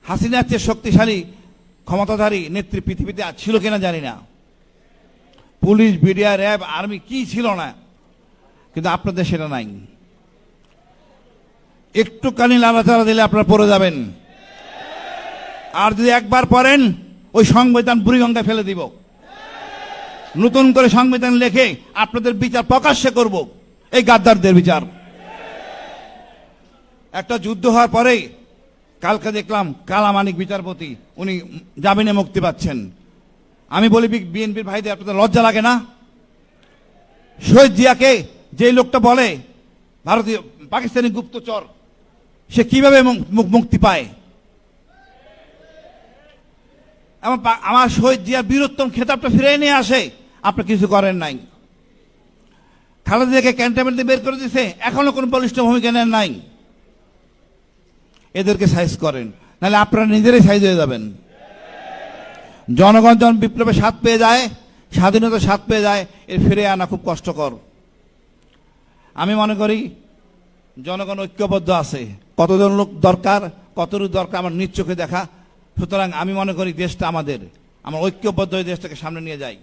হাসিনার চেয়ে শক্তিশালী ক্ষমতাধারী নেত্রী পৃথিবীতে ছিল কিনা জানি না। পুলিশ, বিডিআর, র্যাব, আর্মি কি ছিল না, কিন্তু আপনাদের সেটা নাই। একটুখানি লাড়াচাড়া দিলে আপনারা পড়ে যাবেন। আর যদি একবার পড়েন, ওই সংবিধান বুড়িগঙ্গায় ফেলে দিব। নতুন করে সংবিধান লিখে আপনাদের বিচার প্রকাশ্যে করব, এই গাদ্দারদের বিচার। একটা যুদ্ধ হওয়ার পরেই কালকে দেখলাম কালামানিক বিচারপতি, উনি জামিনে মুক্তি পাচ্ছেন। আমি বলি বিএনপির ভাইদের, আপনাদের লজ্জা লাগে না? শহীদ জিয়াকে যে লোকটা বলে ভারতীয় পাকিস্তানি গুপ্তচর, সে কিভাবে মুক্তি পায়? আমার শহীদ জিয়ার বীরত্তম খেতাবটা ফিরে নিয়ে আসে, আপনি কিছু করেন নাই। খালেদা জিয়াকে ক্যান্টনমেন্টে বের করে দিয়েছে, এখনো কোনো বলিষ্ঠ ভূমিকা নেন নাই। এদেরকে সাইজ করেন, নাহলে আপনারা নিজেরাই সাইজ হয়ে যাবেন। জনগণ যখন বিপ্লবের স্বাদ পেয়ে যায়, স্বাধীনতার স্বাদ পেয়ে যায়, এর ফিরে আনা খুব কষ্টকর। আমি মনে করি জনগণ ঐক্যবদ্ধ আছে। কতজন লোক দরকার, কতটুকু দরকার আমার নিজ চোখে দেখা। সুতরাং আমি মনে করি দেশটা আমাদের, আমরা ঐক্যবদ্ধ হয়ে দেশটাকে সামনে নিয়ে যাই।